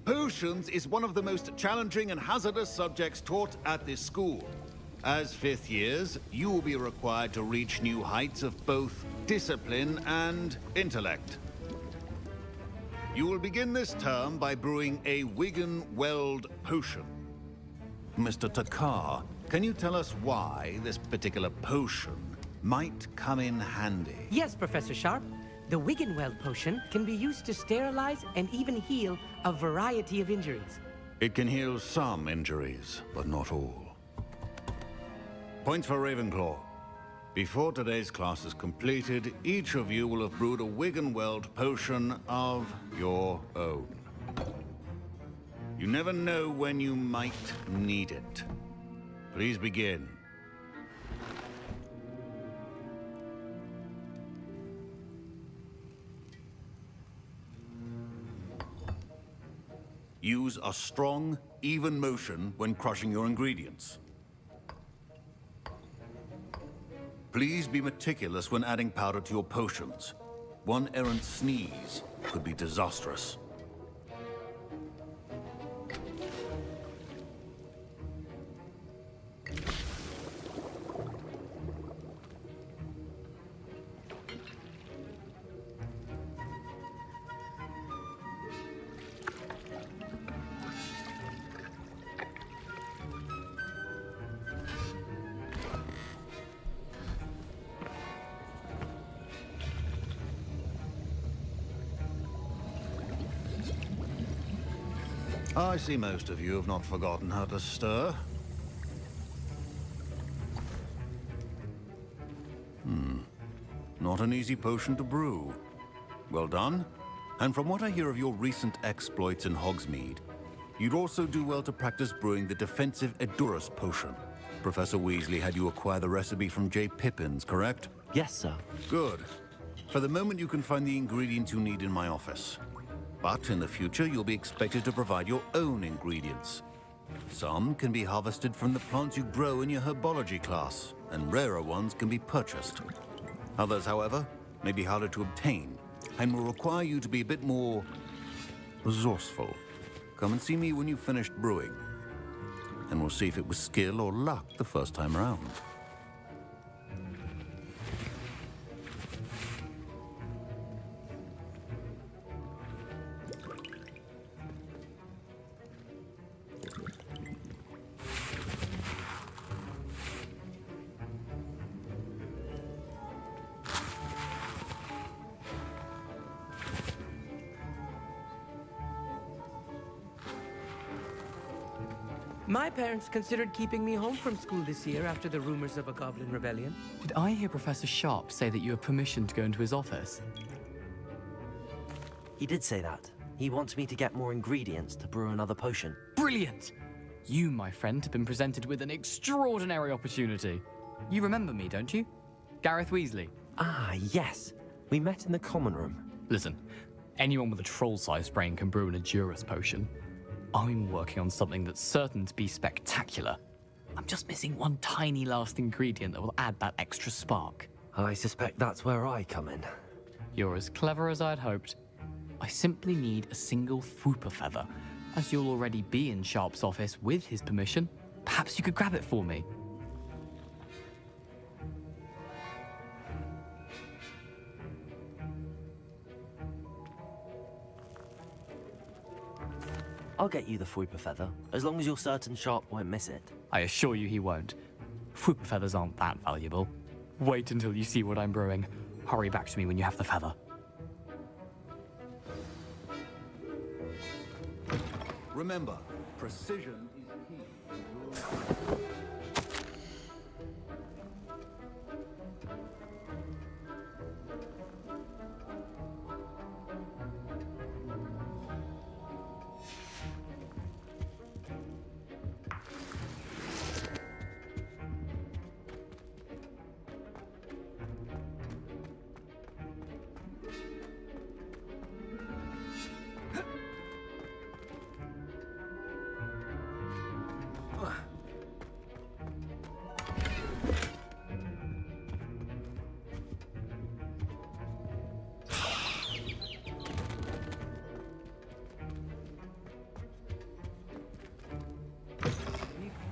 Potions is one of the most challenging and hazardous subjects taught at this school. As fifth years, you will be required to reach new heights of both discipline and intellect. You will begin this term by brewing a Wigan-Weld potion. Mr. Takar, can you tell us why this particular potion might come in handy? Yes, Professor Sharp. The Wigan-Weld potion can be used to sterilize and even heal a variety of injuries. It can heal some injuries, but not all. Points for Ravenclaw. Before today's class is completed, each of you will have brewed a Wigan-Weld potion of your own. You never know when you might need it. Please begin. Use a strong, even motion when crushing your ingredients. Please be meticulous when adding powder to your potions. One errant sneeze could be disastrous. I see most of you have not forgotten how to stir. Not an easy potion to brew. Well done. And from what I hear of your recent exploits in Hogsmeade, you'd also do well to practice brewing the defensive Edurus potion. Professor Weasley had you acquire the recipe from J. Pippin's, correct? Yes, sir. Good. For the moment, you can find the ingredients you need in my office. But in the future, you'll be expected to provide your own ingredients. Some can be harvested from the plants you grow in your herbology class, and rarer ones can be purchased. Others, however, may be harder to obtain, and will require you to be a bit more resourceful. Come and see me when you've finished brewing, and we'll see if it was skill or luck the first time around. My parents considered keeping me home from school this year after the rumors of a goblin rebellion. Did I hear Professor Sharp say that you have permission to go into his office? He did say that. He wants me to get more ingredients to brew another potion. Brilliant! You, my friend, have been presented with an extraordinary opportunity. You remember me, don't you? Gareth Weasley. Ah, yes. We met in the common room. Listen, anyone with a troll-sized brain can brew an Edurus potion. I'm working on something that's certain to be spectacular. I'm just missing one tiny last ingredient that will add that extra spark. I suspect that's where I come in. You're as clever as I'd hoped. I simply need a single Fwooper feather. As you'll already be in Sharp's office with his permission, perhaps you could grab it for me. I'll get you the Fwooper feather, as long as you're certain Sharp won't miss it. I assure you he won't. Fwooper feathers aren't that valuable. Wait until you see what I'm brewing. Hurry back to me when you have the feather. Remember, precision is key.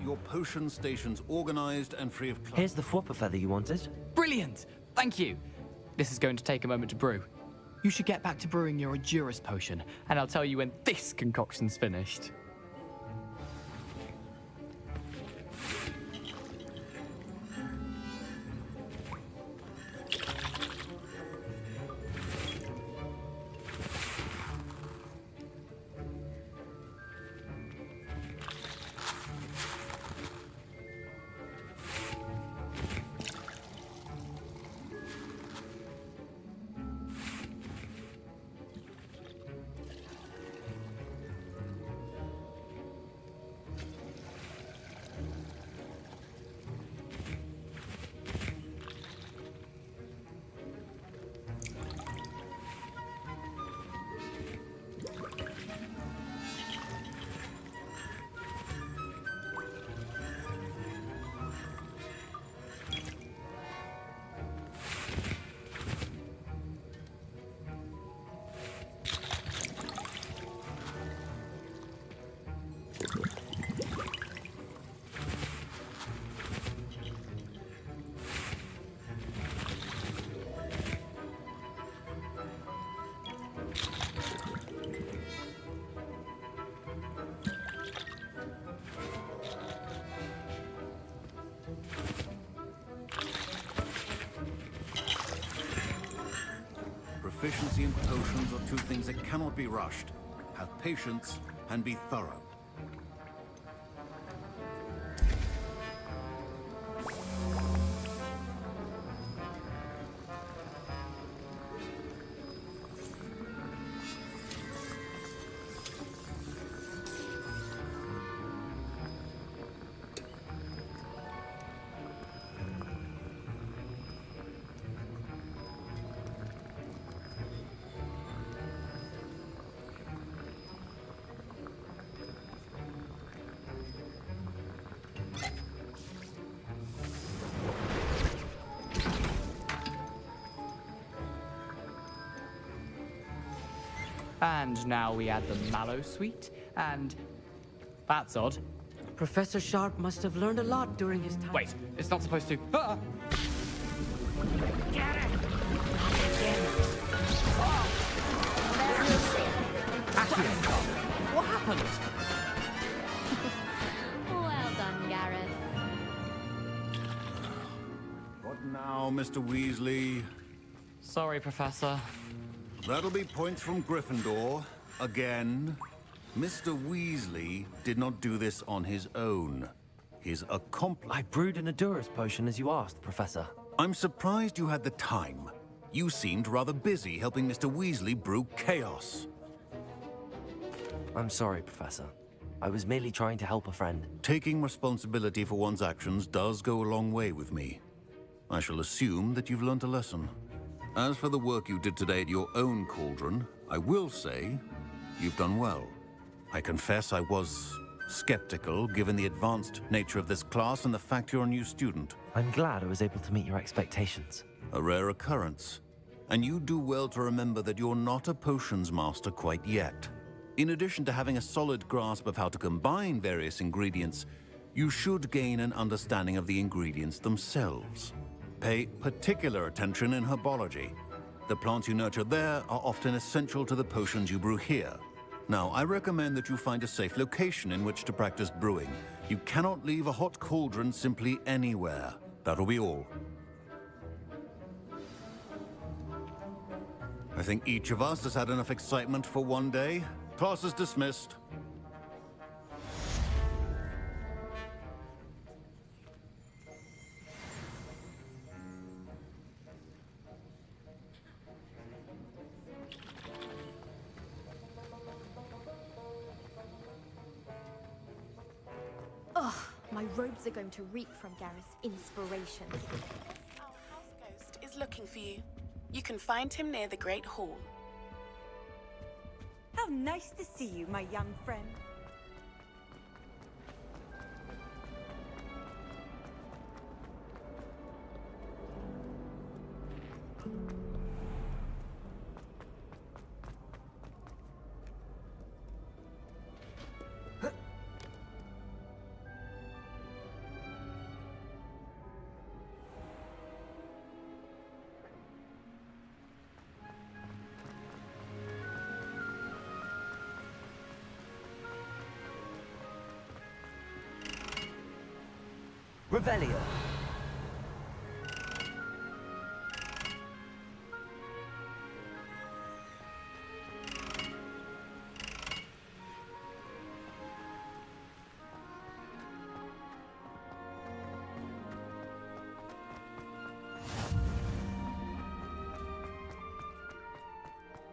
your potion station's organized and free of clutter. Here's the Fwhopper feather you wanted. Brilliant! Thank you! This is going to take a moment to brew. You should get back to brewing your Adurus potion, and I'll tell you when this concoction's finished. Proficiency in potions are two things that cannot be rushed. Have patience and be thorough. And now we add the mallow sweet, and that's odd. Professor Sharp must have learned a lot during his time. Wait, it's not supposed to. Ah! Get it! What happened? Well done, Gareth. What now, Mr. Weasley? Sorry, Professor. That'll be points from Gryffindor. Again. Mr. Weasley did not do this on his own. His accomplice... I brewed an Adurus potion as you asked, Professor. I'm surprised you had the time. You seemed rather busy helping Mr. Weasley brew chaos. I'm sorry, Professor. I was merely trying to help a friend. Taking responsibility for one's actions does go a long way with me. I shall assume that you've learnt a lesson. As for the work you did today at your own cauldron, I will say you've done well. I confess I was skeptical, given the advanced nature of this class and the fact you're a new student. I'm glad I was able to meet your expectations. A rare occurrence. And you do well to remember that you're not a potions master quite yet. In addition to having a solid grasp of how to combine various ingredients, you should gain an understanding of the ingredients themselves. Pay particular attention in herbology. The plants you nurture there are often essential to the potions you brew here. Now, I recommend that you find a safe location in which to practice brewing. You cannot leave a hot cauldron simply anywhere. That'll be all. I think each of us has had enough excitement for one day. Class is dismissed. My robes are going to reek from Gareth's inspiration. Our house ghost is looking for you. You can find him near the Great Hall. How nice to see you, my young friend. Revelio.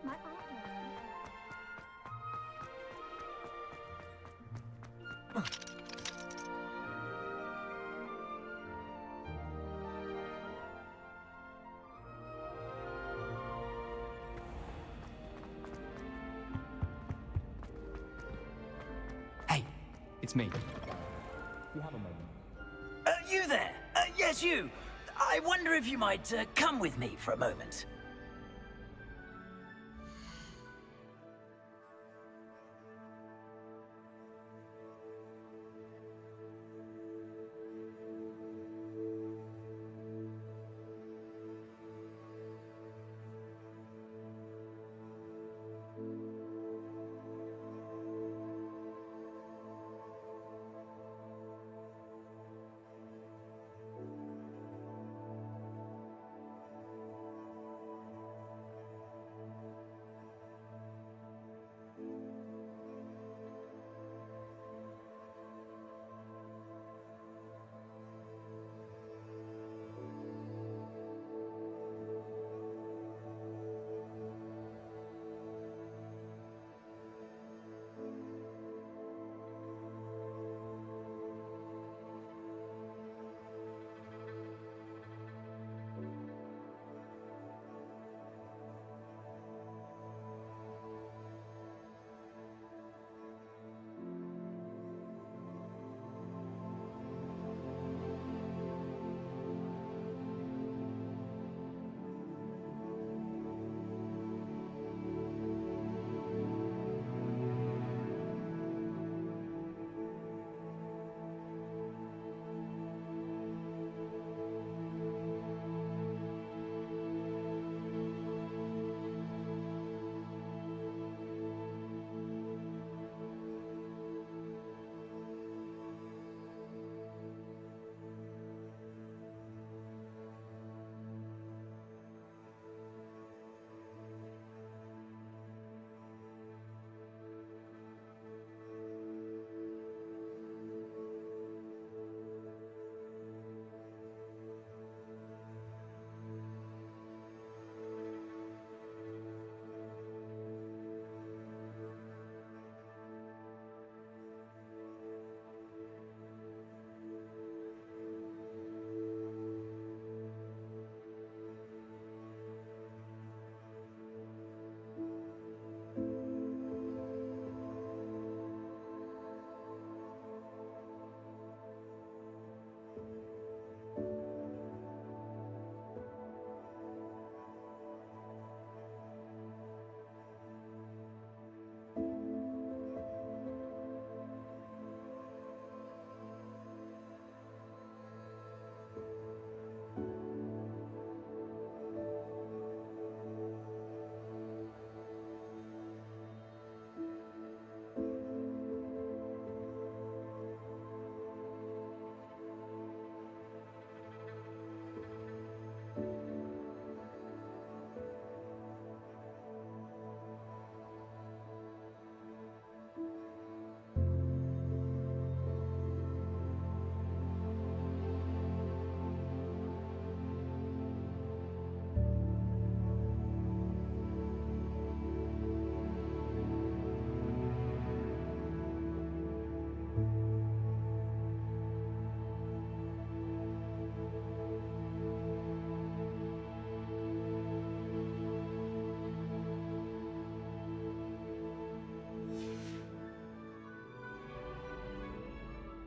My armor. Hey, it's me. You there? Yes, you. I wonder if you might come with me for a moment.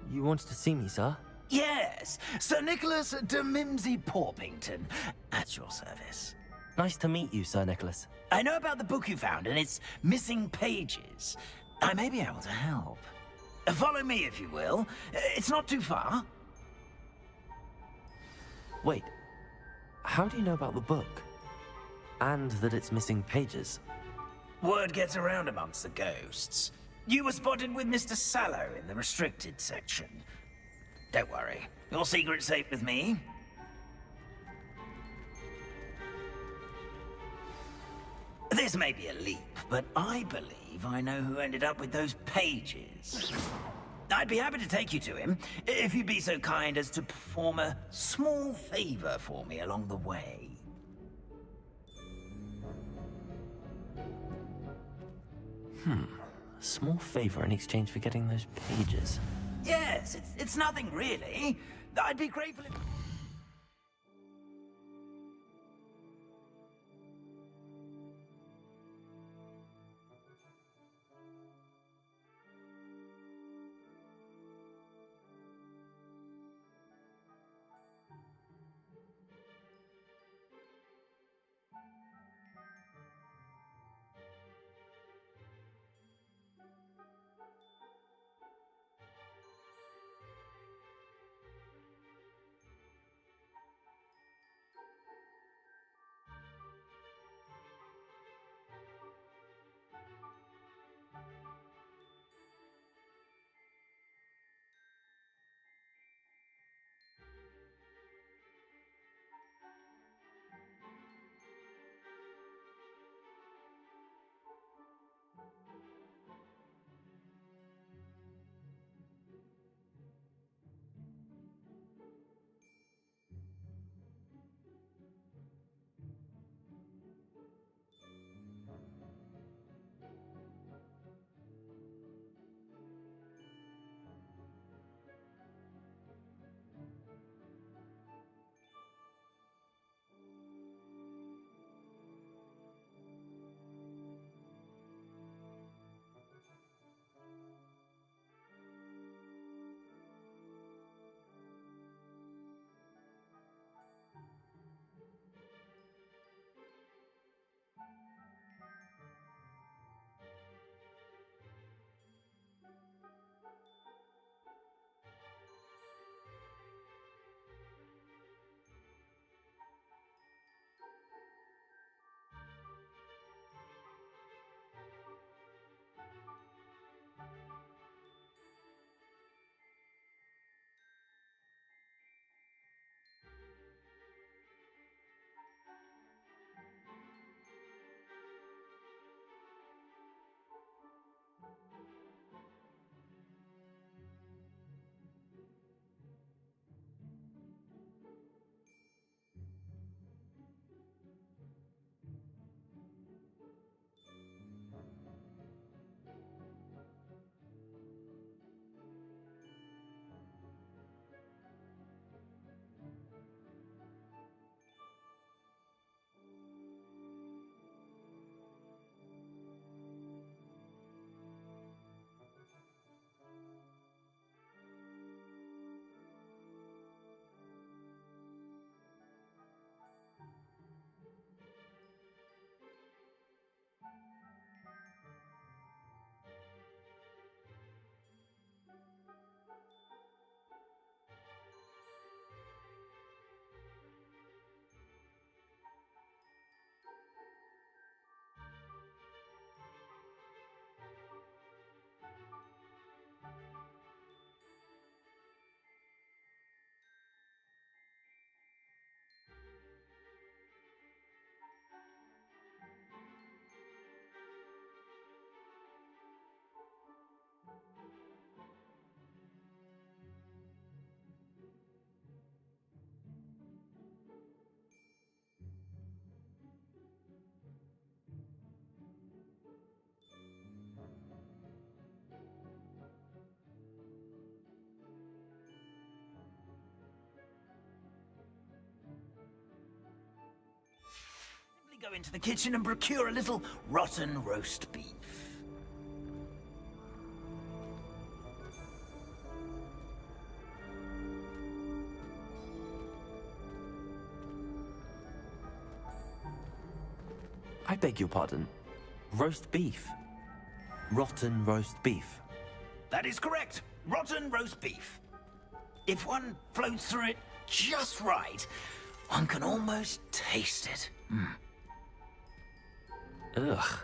You wanted to see me, sir? Yes, Sir Nicholas de Mimsy Porpington, at your service. Nice to meet you, Sir Nicholas. I know about the book you found and its missing pages. I may be able to help. Follow me, if you will. It's not too far. Wait, how do you know about the book? And that it's missing pages? Word gets around amongst the ghosts. You were spotted with Mr. Sallow in the restricted section. Don't worry. Your secret's safe with me. This may be a leap, but I believe I know who ended up with those pages. I'd be happy to take you to him, if you'd be so kind as to perform a small favor for me along the way. A small favor in exchange for getting those pages. Yes, it's nothing really. I'd be grateful if... Go into the kitchen and procure a little rotten roast beef. I beg your pardon. Roast beef. Rotten roast beef. That is correct. Rotten roast beef. If one floats through it just right, one can almost taste it. Ugh.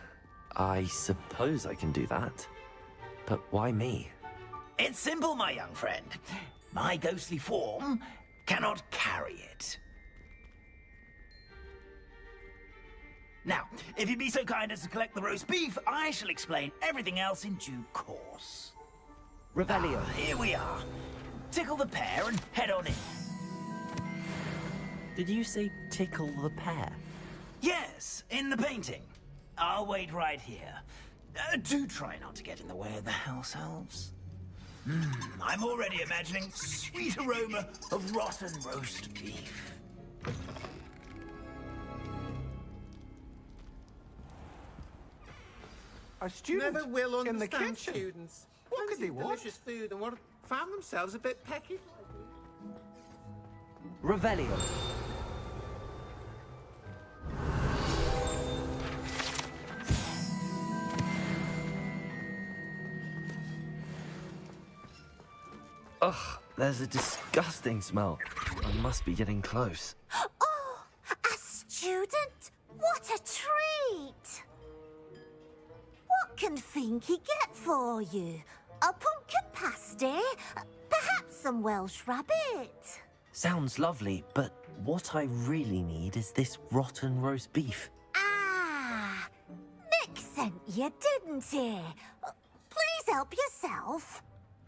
I suppose I can do that. But why me? It's simple, my young friend. My ghostly form cannot carry it. Now, if you'd be so kind as to collect the roast beef, I shall explain everything else in due course. Revelio. Here we are. Tickle the pear and head on in. Did you say tickle the pear? Yes, in the painting. I'll wait right here. Do try not to get in the way of the house elves. I'm already imagining sweet aroma of rotten roast beef. Our students Never will in the understand kitchen. students. What could they want? Delicious food and what found themselves a bit pecky. Revelio. Ugh, there's a disgusting smell. I must be getting close. Oh, a student? What a treat! What can Finky get for you? A pumpkin pasty? Perhaps some Welsh rabbit? Sounds lovely, but what I really need is this rotten roast beef. Ah, Nick sent you, didn't he? Please help yourself.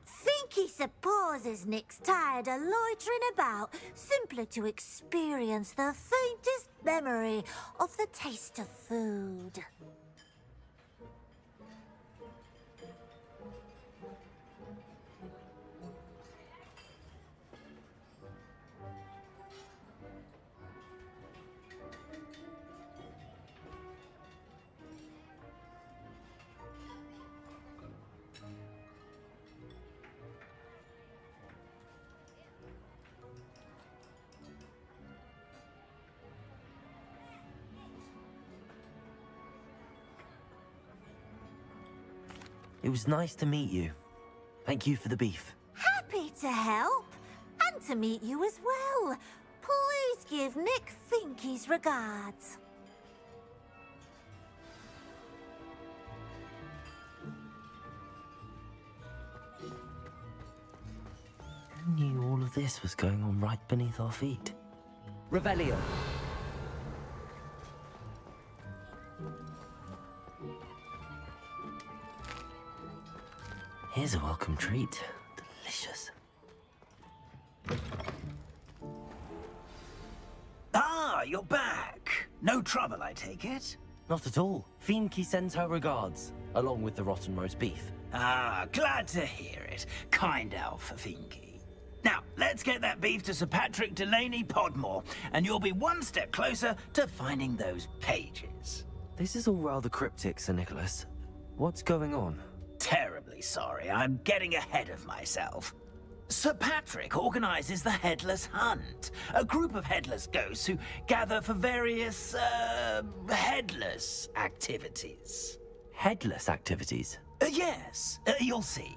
Finky supposes Nick's tired of loitering about simply to experience the faintest memory of the taste of food. It was nice to meet you. Thank you for the beef. Happy to help, and to meet you as well. Please give Nick Finky's regards. Who knew all of this was going on right beneath our feet? Revelio. Here's a welcome treat. Delicious. Ah, you're back. No trouble, I take it? Not at all. Finky sends her regards, along with the rotten roast beef. Ah, glad to hear it. Kind elf for Finky. Now, let's get that beef to Sir Patrick Delaney Podmore, and you'll be one step closer to finding those pages. This is all rather cryptic, Sir Nicholas. What's going on? Terribly sorry, I'm getting ahead of myself. Sir Patrick organizes the Headless Hunt, a group of headless ghosts who gather for various, headless activities. Headless activities? Yes, you'll see.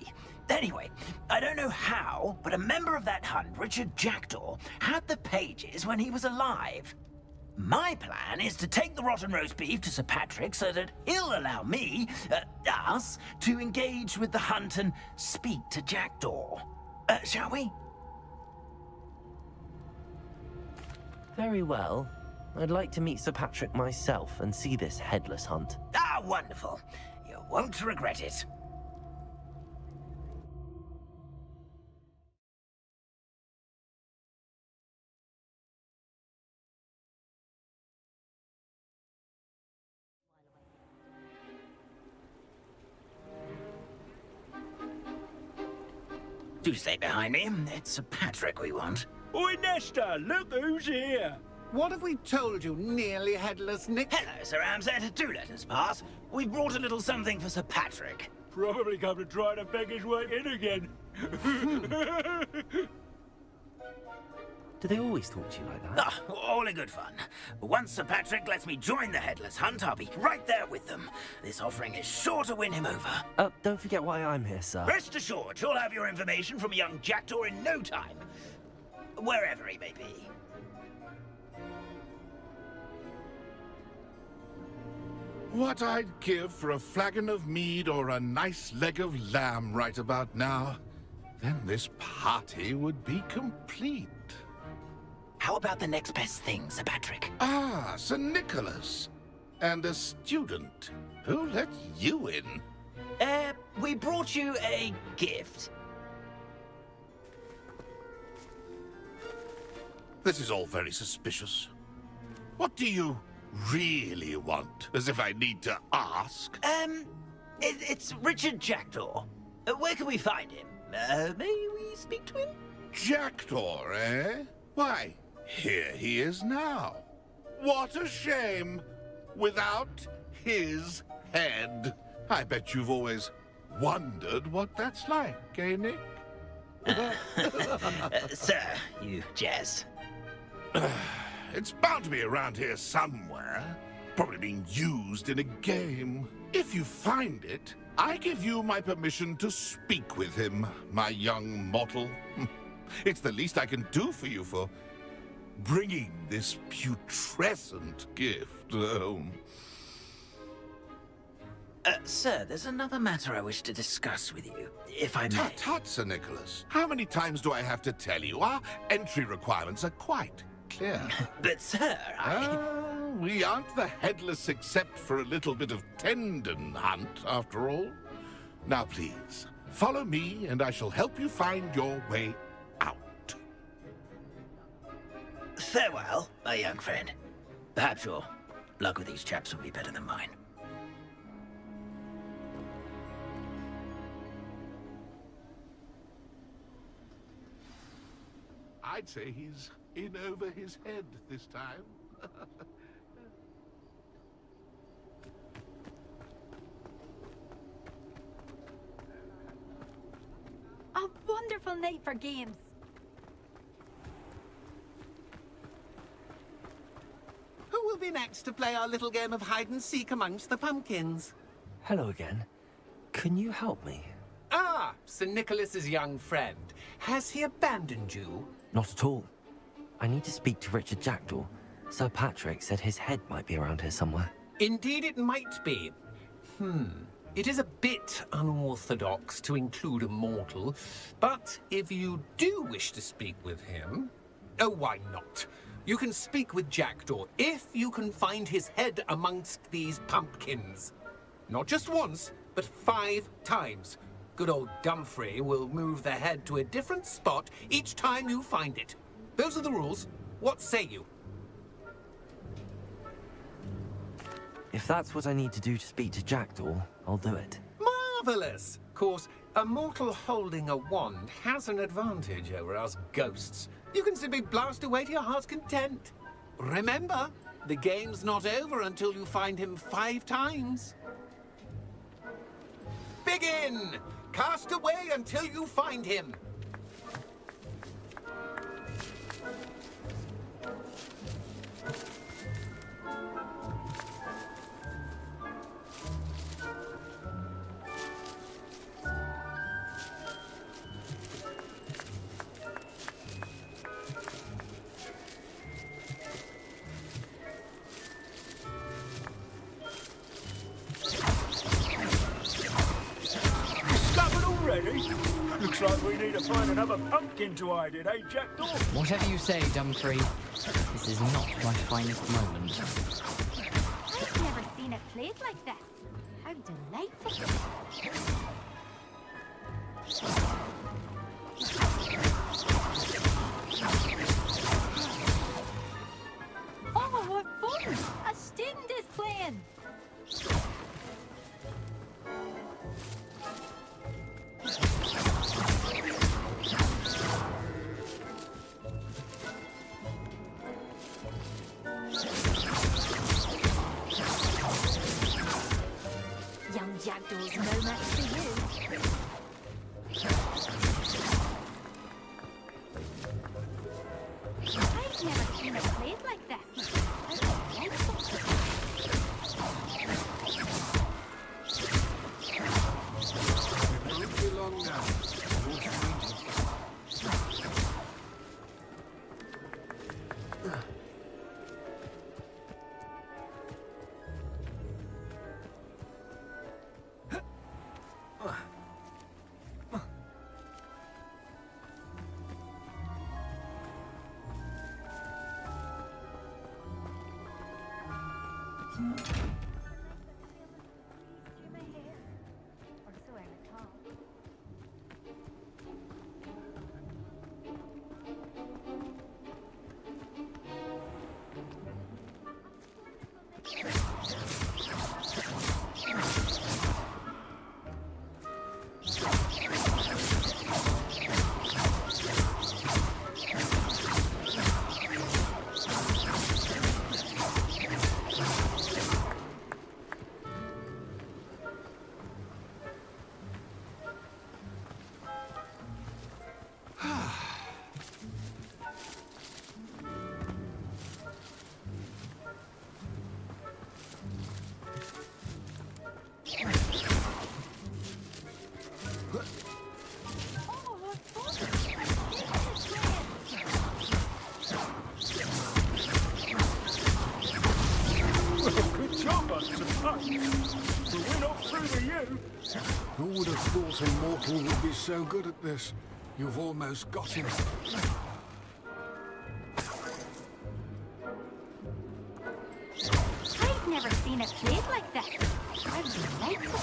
Anyway, I don't know how, but a member of that hunt, Richard Jackdaw, had the pages when he was alive. My plan is to take the rotten roast beef to Sir Patrick so that he'll allow me, us, to engage with the hunt and speak to Jackdaw. Shall we? Very well. I'd like to meet Sir Patrick myself and see this headless hunt. Ah, wonderful. You won't regret it. Do stay behind me. It's Sir Patrick we want. Oi, Nesta, look who's here. What have we told you, nearly headless Nick? Hello, Sir Ramsay. Do let us pass. We've brought a little something for Sir Patrick. Probably come to try to beg his way in again. Do they always talk to you like that? Ah, all in good fun. Once Sir Patrick lets me join the Headless Hunt, I'll be right there with them. This offering is sure to win him over. Don't forget why I'm here, sir. Rest assured, you'll have your information from young Jackdaw in no time. Wherever he may be. What I'd give for a flagon of mead or a nice leg of lamb right about now. then this party would be complete. How about the next best thing, Sir Patrick? Ah, Sir Nicholas. And a student. Who let you in? We brought you a gift. This is all very suspicious. What do you really want? As if I need to ask. It's Richard Jackdaw. Where can we find him? May we speak to him? Jackdaw, eh? Why, here he is now. What a shame. Without his head. I bet you've always wondered what that's like, eh, Nick? Sir, you jest. It's bound to be around here somewhere. Probably being used in a game. If you find it, I give you my permission to speak with him, my young mortal. It's the least I can do for you for bringing this putrescent gift home. Sir, there's another matter I wish to discuss with you, if I may. Tut, tut, Sir Nicholas. How many times do I have to tell you? Our entry requirements are quite clear. But, sir, we aren't the headless except for a little bit of tendon hunt, after all. Now, please, follow me, and I shall help you find your way out. Farewell, my young friend. Perhaps your luck with these chaps will be better than mine. I'd say he's in over his head this time. A wonderful night for games. Who will be next to play our little game of hide-and-seek amongst the pumpkins? Hello again. Can you help me? Ah, Sir Nicholas's young friend. Has he abandoned you? Not at all. I need to speak to Richard Jackdaw. Sir Patrick said his head might be around here somewhere. Indeed it might be. It is a bit unorthodox to include a mortal, but if you do wish to speak with him... Oh, why not? You can speak with Jackdaw if you can find his head amongst these pumpkins. Not just once, but 5 times. Good old Dumfrey will move the head to a different spot each time you find it. Those are the rules. What say you? If that's what I need to do to speak to Jackdaw, I'll do it. Marvellous! Of course, a mortal holding a wand has an advantage over us ghosts. You can simply blast away to your heart's content. Remember, the game's not over until you find him 5 times. Begin! Cast away until you find him. Looks like we need to find another pumpkin to hide in, eh, Jackdaw? Whatever you say, Dumfrey. This is not my finest moment. I've never seen it played like this. How delightful. Oh, what fun! A student is playing. Young Jackdaw's moment for you. I've never seen it played like this. How delightful. It won't be long now. But we're not through to you. Who would have thought a mortal would be so good at this? You've almost got him. I've never seen it played like this. How delightful.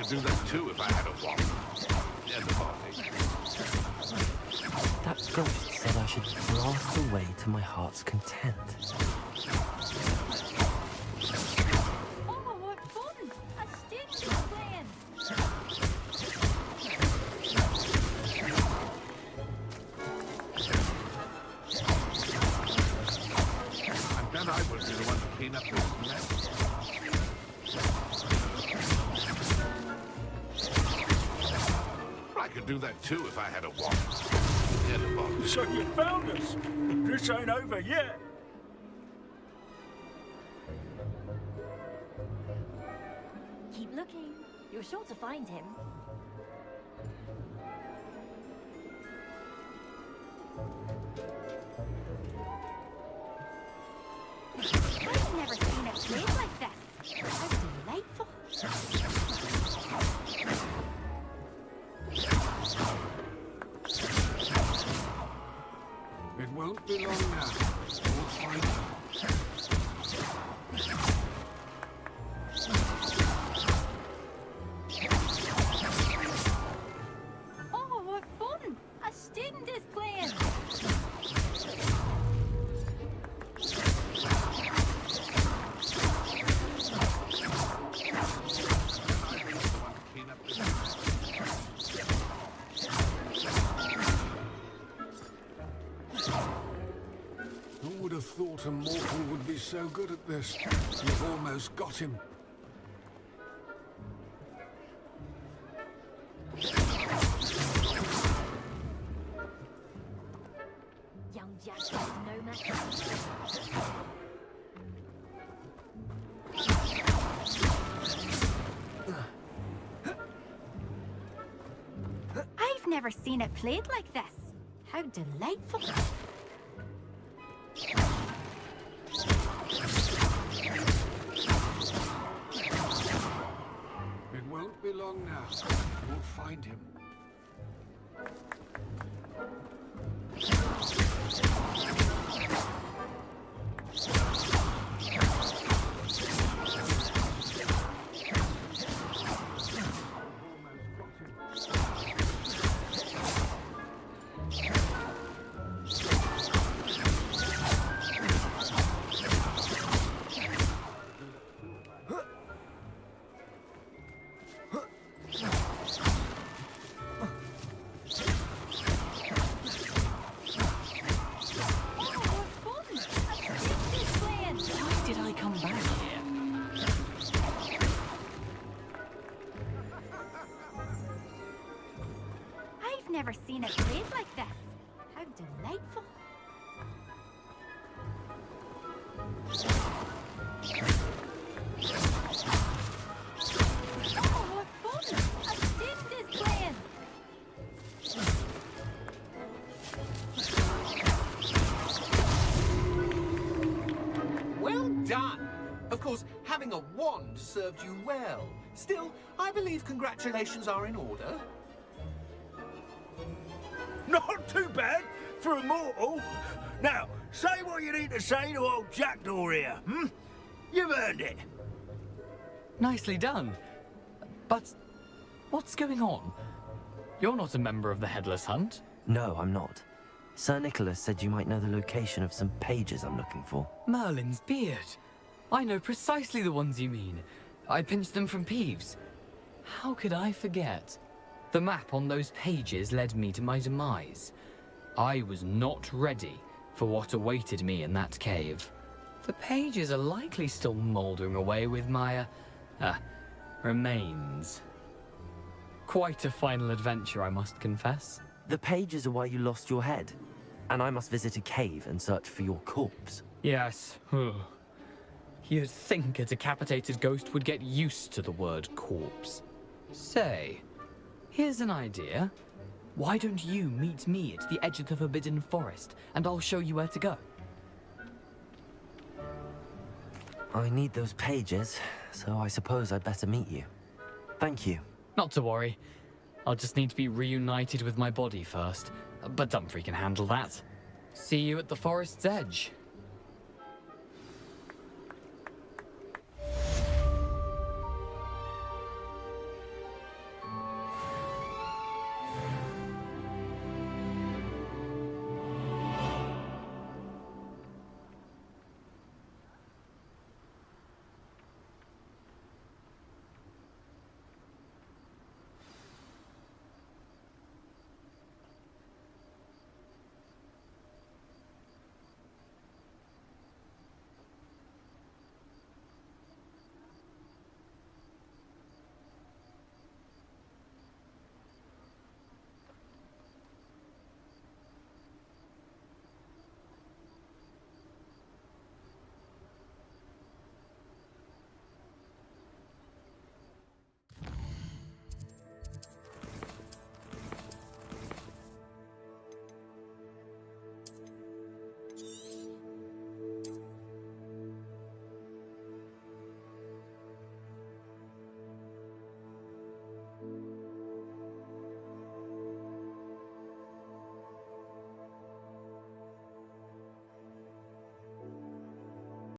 Do that too if I had a wand. And a body. That ghost said I should blast away to my heart's content. Oh, what fun! A sting is playing. I bet I would be the one to clean up this mess. I could do that too if I had a wand. And a body. So you found us. This ain't over yet. Keep looking. You're sure to find him. I've never seen it played like this. How delightful. It won't be long now. We'll find him. Oh, what fun! A sting is playing. Who would have thought a mortal would be so good at this? You've almost got him. Young Jack is no match. I've never seen it played like this. How delightful. It won't be long now. We'll find him. Never seen it played like this. How delightful. Oh, what fun! A sting is playing. Well done! Of course, having a wand served you well. Still, I believe congratulations are in order. Not too bad for a mortal. Now, say what you need to say to old Jackdaw here, hmm? You've earned it. Nicely done. But what's going on? You're not a member of the Headless Hunt. No, I'm not. Sir Nicholas said you might know the location of some pages I'm looking for. Merlin's beard. I know precisely the ones you mean. I pinched them from Peeves. How could I forget? The map on those pages led me to my demise. I was not ready for what awaited me in that cave. The pages are likely still mouldering away with my, remains. Quite a final adventure, I must confess. The pages are why you lost your head, and I must visit a cave and search for your corpse. Yes. You'd think a decapitated ghost would get used to the word corpse. Say, here's an idea. Why don't you meet me at the edge of the Forbidden Forest, and I'll show you where to go? I need those pages, so I suppose I'd better meet you. Thank you. Not to worry. I'll just need to be reunited with my body first. But Dumfries can handle that. See you at the forest's edge.